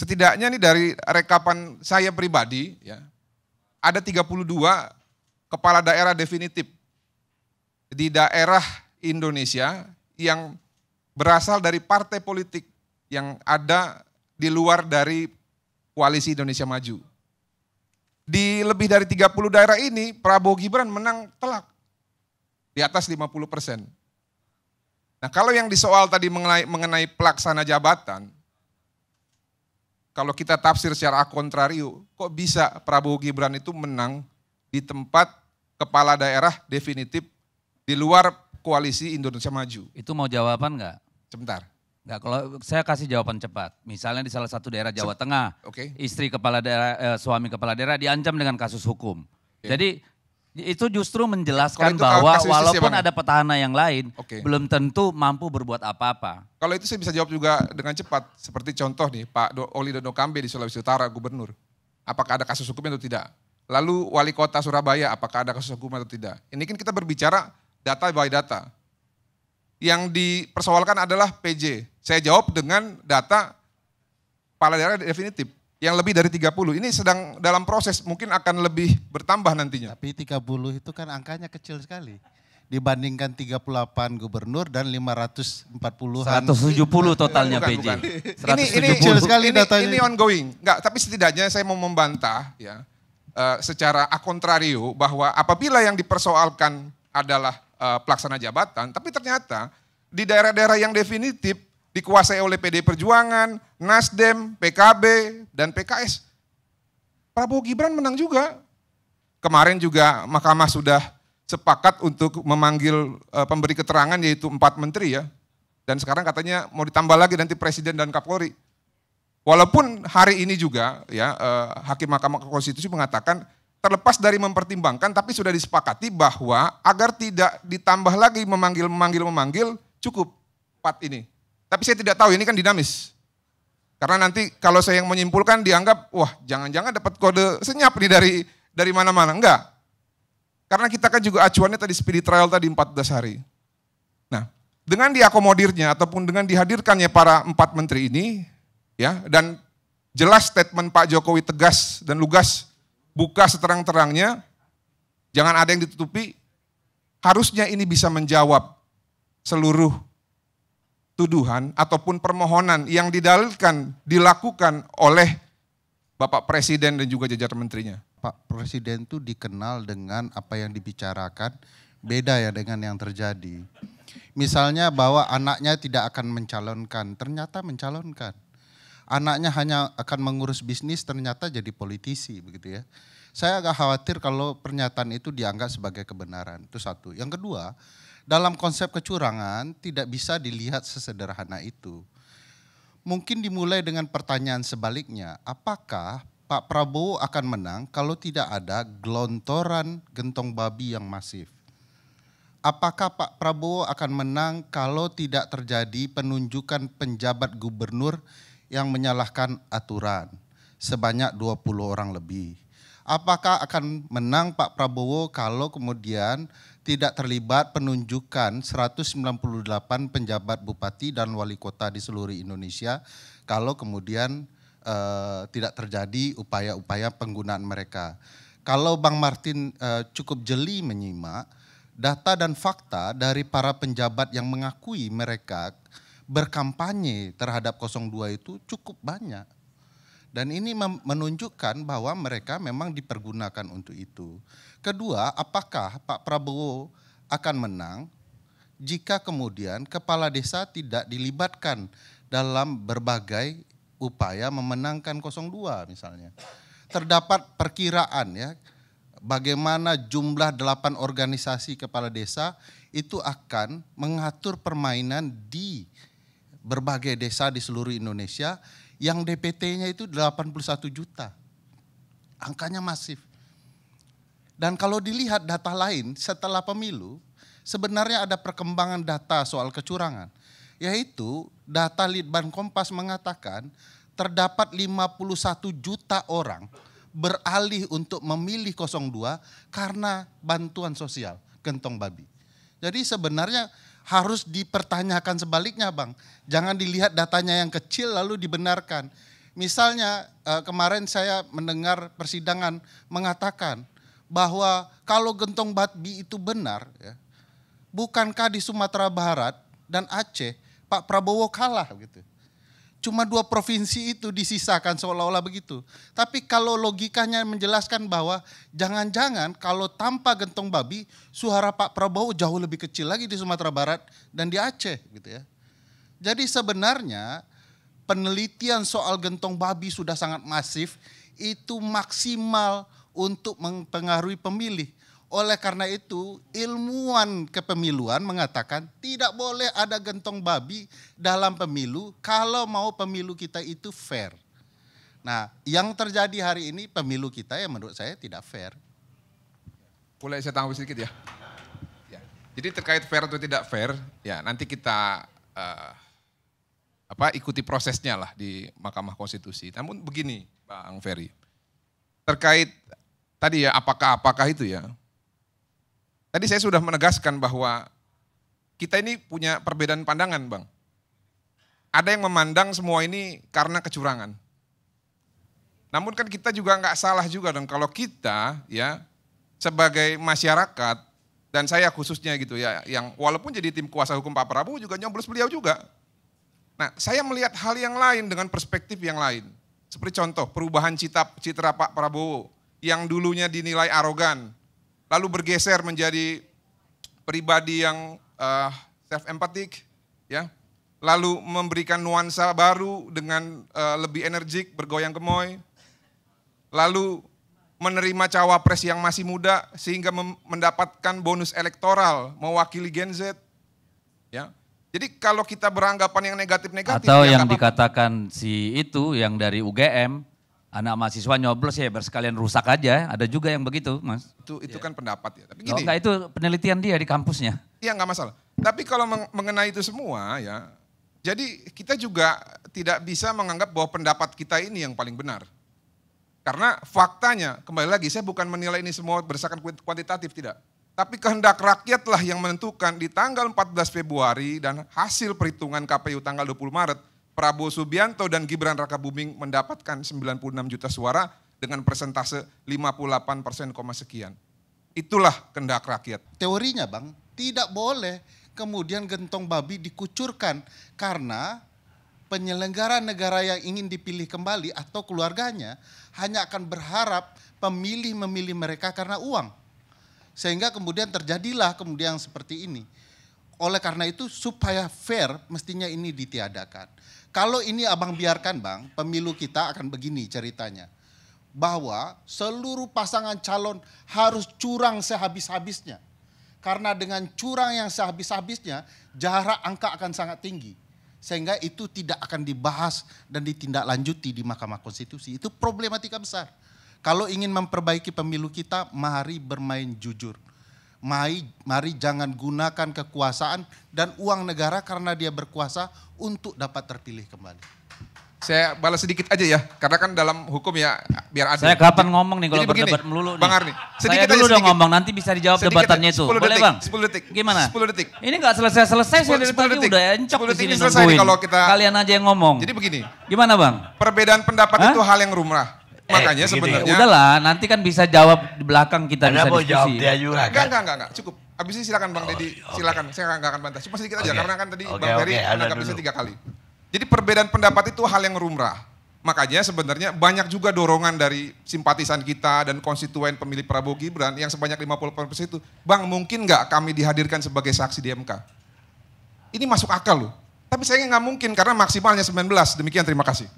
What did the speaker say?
Setidaknya nih dari rekapan saya pribadi, ya, ada 32 kepala daerah definitif di daerah Indonesia yang berasal dari partai politik yang ada di luar dari Koalisi Indonesia Maju. Di lebih dari 30 daerah ini Prabowo Gibran menang telak di atas 50%. Nah, kalau yang disoal tadi mengenai pelaksana jabatan, kalau kita tafsir secara kontrario, kok bisa Prabowo Gibran itu menang di tempat kepala daerah definitif di luar Koalisi Indonesia Maju? Itu mau jawaban nggak? Sebentar. Nggak, kalau saya kasih jawaban cepat. Misalnya di salah satu daerah Jawa Tengah, istri kepala daerah, suami kepala daerah diancam dengan kasus hukum. Jadi itu justru menjelaskan bahwa walaupun ada petahana yang lain, belum tentu mampu berbuat apa-apa. Kalau itu saya bisa jawab juga dengan cepat. Seperti contoh nih, Pak Oli Dondo Kambe di Sulawesi Utara, gubernur. Apakah ada kasus hukum atau tidak? Lalu wali kota Surabaya, apakah ada kasus hukum atau tidak? Ini kan kita berbicara data by data. Yang dipersoalkan adalah PJ. Saya jawab dengan data kepala daerah definitif. Yang lebih dari 30, ini sedang dalam proses, mungkin akan lebih bertambah nantinya. Tapi 30 itu kan angkanya kecil sekali. Dibandingkan 38 gubernur dan 540-an. 170 totalnya bukan, PJ. Bukan. 170. Ini kecil sekali datanya. Ini ongoing. Enggak, tapi setidaknya saya mau membantah ya secara a contrario bahwa apabila yang dipersoalkan adalah pelaksana jabatan, tapi ternyata di daerah-daerah yang definitif dikuasai oleh PD Perjuangan, Nasdem, PKB, dan PKS. Prabowo Gibran menang juga. Kemarin juga Mahkamah sudah sepakat untuk memanggil pemberi keterangan yaitu 4 menteri ya. Dan sekarang katanya mau ditambah lagi nanti Presiden dan Kapolri. Walaupun hari ini juga ya Hakim Mahkamah Konstitusi mengatakan terlepas dari mempertimbangkan tapi sudah disepakati bahwa agar tidak ditambah lagi memanggil cukup 4 ini. Tapi saya tidak tahu, ini kan dinamis. Karena nanti kalau saya yang menyimpulkan dianggap, wah jangan-jangan dapat kode senyap nih dari mana-mana. Enggak. Karena kita kan juga acuannya tadi speedy trial tadi 14 hari. Nah, dengan diakomodirnya ataupun dengan dihadirkannya para 4 menteri ini, ya, dan jelas statement Pak Jokowi tegas dan lugas, buka seterang-terangnya, jangan ada yang ditutupi, harusnya ini bisa menjawab seluruh tuduhan ataupun permohonan yang didalilkan dilakukan oleh Bapak Presiden dan juga jajaran menterinya. Pak Presiden itu dikenal dengan apa yang dibicarakan, beda ya dengan yang terjadi. Misalnya bahwa anaknya tidak akan mencalonkan, ternyata mencalonkan. Anaknya hanya akan mengurus bisnis, ternyata jadi politisi begitu ya. Saya agak khawatir kalau pernyataan itu dianggap sebagai kebenaran, itu satu. Yang kedua, dalam konsep kecurangan tidak bisa dilihat sesederhana itu. Mungkin dimulai dengan pertanyaan sebaliknya, apakah Pak Prabowo akan menang kalau tidak ada gelontoran gentong babi yang masif? Apakah Pak Prabowo akan menang kalau tidak terjadi penunjukan penjabat gubernur yang menyalahkan aturan sebanyak 20 orang lebih? Apakah akan menang Pak Prabowo kalau kemudian tidak terlibat penunjukan 198 penjabat bupati dan wali kota di seluruh Indonesia kalau kemudian tidak terjadi upaya-upaya penggunaan mereka. Kalau Bang Martin cukup jeli menyimak, data dan fakta dari para penjabat yang mengakui mereka berkampanye terhadap 02 itu cukup banyak. Dan ini menunjukkan bahwa mereka memang dipergunakan untuk itu. Kedua, apakah Pak Prabowo akan menang jika kemudian kepala desa tidak dilibatkan dalam berbagai upaya memenangkan 02 misalnya. Terdapat perkiraan ya, bagaimana jumlah 8 organisasi kepala desa itu akan mengatur permainan di berbagai desa di seluruh Indonesia yang DPT-nya itu 81 juta. Angkanya masif. Dan kalau dilihat data lain setelah pemilu, sebenarnya ada perkembangan data soal kecurangan. Yaitu data Litbang Kompas mengatakan terdapat 51 juta orang beralih untuk memilih 02 karena bantuan sosial, gentong babi. Jadi sebenarnya harus dipertanyakan sebaliknya Bang. Jangan dilihat datanya yang kecil lalu dibenarkan. Misalnya kemarin saya mendengar persidangan mengatakan bahwa kalau gentong babi itu benar, ya, bukankah di Sumatera Barat dan Aceh Pak Prabowo kalah gitu. Cuma 2 provinsi itu disisakan seolah-olah begitu. Tapi kalau logikanya menjelaskan bahwa jangan-jangan kalau tanpa gentong babi suara Pak Prabowo jauh lebih kecil lagi di Sumatera Barat dan di Aceh gitu ya. Jadi sebenarnya penelitian soal gentong babi sudah sangat masif, itu maksimal untuk mempengaruhi pemilih. Oleh karena itu, ilmuwan kepemiluan mengatakan tidak boleh ada gentong babi dalam pemilu kalau mau pemilu kita itu fair. Nah, yang terjadi hari ini pemilu kita yang menurut saya tidak fair. Boleh saya tanggapi sedikit ya? Jadi terkait fair atau tidak fair, ya nanti kita ikuti prosesnya lah di Mahkamah Konstitusi. Namun begini, Bang Ferry, terkait tadi ya apakah itu ya? Tadi saya sudah menegaskan bahwa kita ini punya perbedaan pandangan, Bang. Ada yang memandang semua ini karena kecurangan. Namun kan kita juga nggak salah juga dong kalau kita ya sebagai masyarakat dan saya khususnya gitu ya, yang walaupun jadi tim kuasa hukum Pak Prabowo juga nyoblos beliau juga. Nah, saya melihat hal yang lain dengan perspektif yang lain. Seperti contoh perubahan citra Pak Prabowo yang dulunya dinilai arogan, lalu bergeser menjadi pribadi yang self-empatik, ya, lalu memberikan nuansa baru dengan lebih energik, bergoyang gemoy, lalu menerima cawapres yang masih muda sehingga mendapatkan bonus elektoral mewakili Gen Z, ya. Jadi kalau kita beranggapan yang negatif-negatif, atau yang dikatakan si itu yang dari UGM, anak mahasiswa nyoblos ya bersekalian rusak aja, ada juga yang begitu, Mas. Itu kan pendapat ya. Tapi gini, enggak, itu penelitian dia di kampusnya. Iya nggak masalah. Tapi kalau mengenai itu semua ya, jadi kita juga tidak bisa menganggap bahwa pendapat kita ini yang paling benar. Karena faktanya, kembali lagi saya bukan menilai ini semua berdasarkan kuantitatif, tidak. Tapi kehendak rakyatlah yang menentukan di tanggal 14 Februari dan hasil perhitungan KPU tanggal 20 Maret, Prabowo Subianto dan Gibran Rakabuming mendapatkan 96 juta suara dengan persentase 58% sekian. Itulah kehendak rakyat. Teorinya Bang, tidak boleh kemudian gentong babi dikucurkan karena penyelenggara negara yang ingin dipilih kembali atau keluarganya hanya akan berharap pemilih memilih mereka karena uang. Sehingga kemudian terjadilah kemudian seperti ini. Oleh karena itu supaya fair mestinya ini ditiadakan. Kalau ini abang biarkan Bang, pemilu kita akan begini ceritanya. Bahwa seluruh pasangan calon harus curang sehabis-habisnya. Karena dengan curang yang sehabis-habisnya, jarak angka akan sangat tinggi. Sehingga itu tidak akan dibahas dan ditindaklanjuti di Mahkamah Konstitusi. Itu problematika besar. Kalau ingin memperbaiki pemilu kita, mari bermain jujur. Mari jangan gunakan kekuasaan dan uang negara karena dia berkuasa untuk dapat terpilih kembali. Saya balas sedikit aja ya, karena kan dalam hukum ya biar adil. Saya kapan ngomong nih kalau berdebat melulu nih. Bang Arni, sedikit saya dulu dong ngomong, nanti bisa dijawab debatannya itu. Boleh Bang? 10 detik. Gimana? 10 detik. Ini gak selesai-selesai, saya dari tadi udah encok di sini nungguin. Kalau kita, kalian aja yang ngomong. Jadi begini. Gimana Bang? Perbedaan pendapat itu hal yang lumrah. Makanya sebenarnya. Udahlah, nanti kan bisa jawab di belakang kita bisa diskusi. Jawab dia juga kan? Enggak, cukup. Habis ini silakan Bang Deddy, silakan. Saya enggak akan bantah. Cuma sedikit aja karena kan tadi Bang Ferry menangkap bisa 3 kali. Jadi perbedaan pendapat itu hal yang lumrah. Makanya sebenarnya banyak juga dorongan dari simpatisan kita dan konstituen pemilih Prabowo Gibran yang sebanyak 50% itu. Bang, mungkin nggak kami dihadirkan sebagai saksi di MK? Ini masuk akal loh. Tapi saya nggak mungkin karena maksimalnya 19. Demikian, terima kasih.